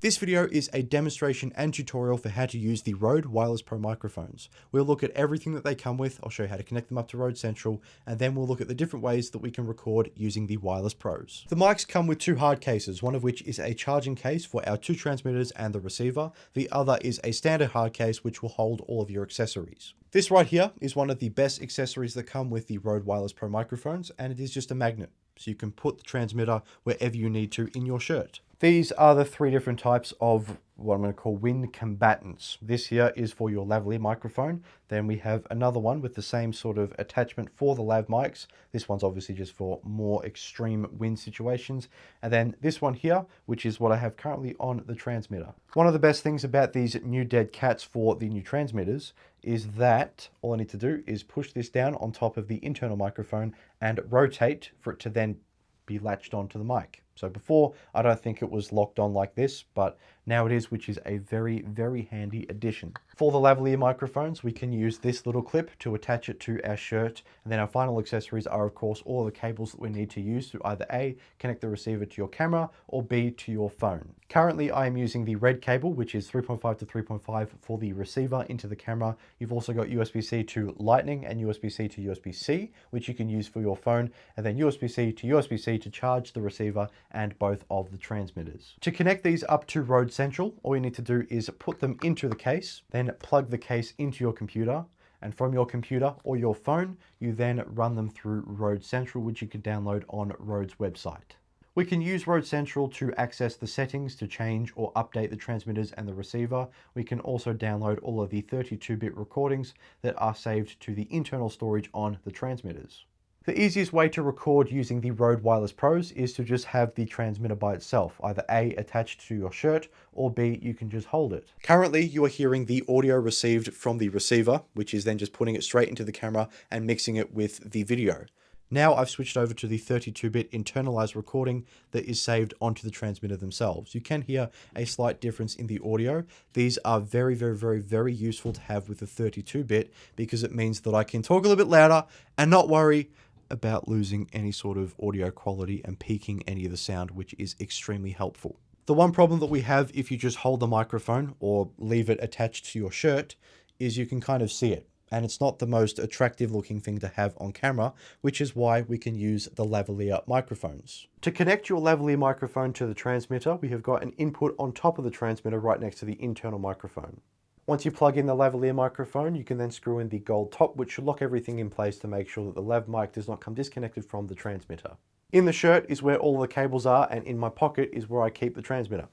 This video is a demonstration and tutorial for how to use the Rode Wireless Pro microphones. We'll look at everything that they come with, I'll show you how to connect them up to Rode Central, and then we'll look at the different ways that we can record using the Wireless Pros. The mics come with two hard cases, one of which is a charging case for our two transmitters and the receiver. The other is a standard hard case which will hold all of your accessories. This right here is one of the best accessories that come with the Rode Wireless Pro microphones, and it is just a magnet. So you can put the transmitter wherever you need to in your shirt. These are the three different types of what I'm going to call wind combatants. This here is for your lavalier microphone. Then we have another one with the same sort of attachment for the lav mics. This one's obviously just for more extreme wind situations. And then this one here, which is what I have currently on the transmitter. One of the best things about these new dead cats for the new transmitters is that all I need to do is push this down on top of the internal microphone and rotate for it to then be latched onto the mic. So before, I don't think it was locked on like this, but now it is, which is a very, very handy addition. For the lavalier microphones, we can use this little clip to attach it to our shirt. And then our final accessories are, of course, all the cables that we need to use to either A, connect the receiver to your camera, or B, to your phone. Currently, I am using the red cable, which is 3.5 to 3.5 for the receiver into the camera. You've also got USB-C to Lightning and USB-C to USB-C, which you can use for your phone, and then USB-C to USB-C to charge the receiver and both of the transmitters. To connect these up to Rode Central, all you need to do is put them into the case, then plug the case into your computer, and from your computer or your phone, you then run them through Rode Central, which you can download on Rode's website. We can use Rode Central to access the settings to change or update the transmitters and the receiver. We can also download all of the 32-bit recordings that are saved to the internal storage on the transmitters. The easiest way to record using the Rode Wireless Pros is to just have the transmitter by itself, either A, attached to your shirt, or B, you can just hold it. Currently, you are hearing the audio received from the receiver, which is then just putting it straight into the camera and mixing it with the video. Now I've switched over to the 32-bit internalized recording that is saved onto the transmitter themselves. You can hear a slight difference in the audio. These are very, very, very, very useful to have with the 32-bit because it means that I can talk a little bit louder and not worry about losing any sort of audio quality and peaking any of the sound, which is extremely helpful. The one problem that we have if you just hold the microphone or leave it attached to your shirt is you can kind of see it. And it's not the most attractive looking thing to have on camera, which is why we can use the lavalier microphones. To connect your lavalier microphone to the transmitter, we have got an input on top of the transmitter right next to the internal microphone. Once you plug in the lavalier microphone, you can then screw in the gold top, which should lock everything in place to make sure that the lav mic does not come disconnected from the transmitter. In the shirt is where all the cables are, and in my pocket is where I keep the transmitter.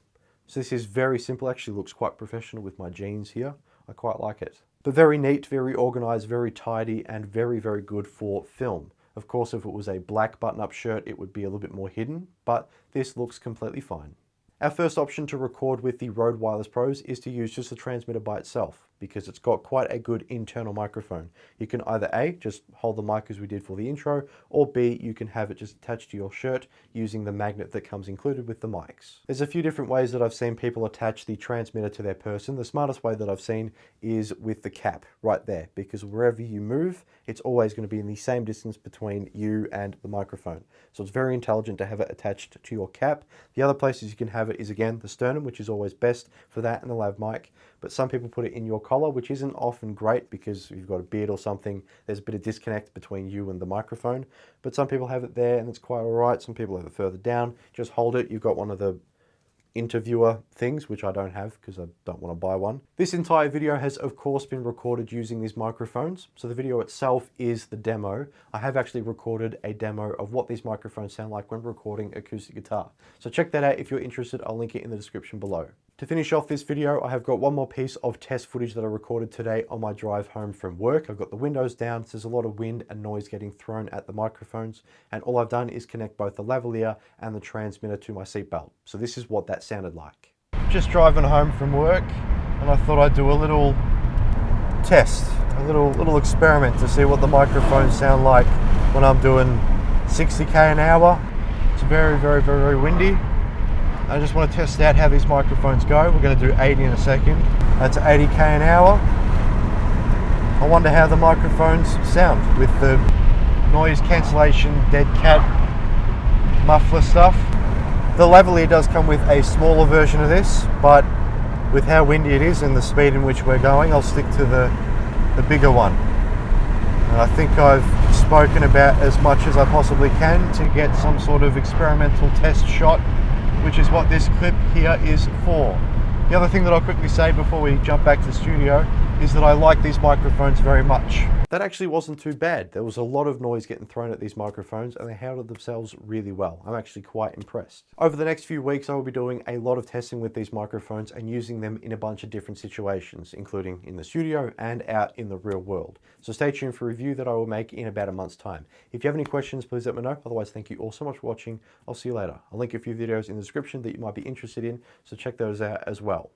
So this is very simple, actually looks quite professional with my jeans here. I quite like it. But very neat, very organized, very tidy, and very, very good for film. Of course, if it was a black button-up shirt, it would be a little bit more hidden, but this looks completely fine. Our first option to record with the Rode Wireless Pros is to use just the transmitter by itself because it's got quite a good internal microphone. You can either A, just hold the mic as we did for the intro, or B, you can have it just attached to your shirt using the magnet that comes included with the mics. There's a few different ways that I've seen people attach the transmitter to their person. The smartest way that I've seen is with the cap right there, because wherever you move, it's always going to be in the same distance between you and the microphone. So it's very intelligent to have it attached to your cap. The other places you can have it is, again, the sternum, which is always best for that, and the lav mic. But some people put it in your collar, which isn't often great because if you've got a beard or something, there's a bit of disconnect between you and the microphone. But some people have it there and it's quite all right. Some people have it further down. Just hold it. You've got one of the interviewer things, which I don't have because I don't want to buy one. This entire video has of course been recorded using these microphones. So the video itself is the demo. I have actually recorded a demo of what these microphones sound like when recording acoustic guitar. So check that out if you're interested. I'll link it in the description below. To finish off this video, I have got one more piece of test footage that I recorded today on my drive home from work. I've got the windows down, so there's a lot of wind and noise getting thrown at the microphones, and all I've done is connect both the lavalier and the transmitter to my seatbelt. So this is what that sounded like. Just driving home from work, and I thought I'd do a little test, a little experiment to see what the microphones sound like when I'm doing 60k an hour. It's very, very, very, very windy. I just want to test out how these microphones go. We're going to do 80 in a second. That's 80k an hour. I wonder how the microphones sound with the noise cancellation, dead cat, muffler stuff. The Lavalier does come with a smaller version of this, but with how windy it is and the speed in which we're going, I'll stick to the bigger one. And I think I've spoken about as much as I possibly can to get some sort of experimental test shot, which is what this clip here is for. The other thing that I'll quickly say before we jump back to the studio is that I like these microphones very much. That actually wasn't too bad. There was a lot of noise getting thrown at these microphones and they handled themselves really well. I'm actually quite impressed. Over the next few weeks, I will be doing a lot of testing with these microphones and using them in a bunch of different situations, including in the studio and out in the real world. So stay tuned for a review that I will make in about a month's time. If you have any questions, please let me know. Otherwise, thank you all so much for watching. I'll see you later. I'll link a few videos in the description that you might be interested in, so check those out as well.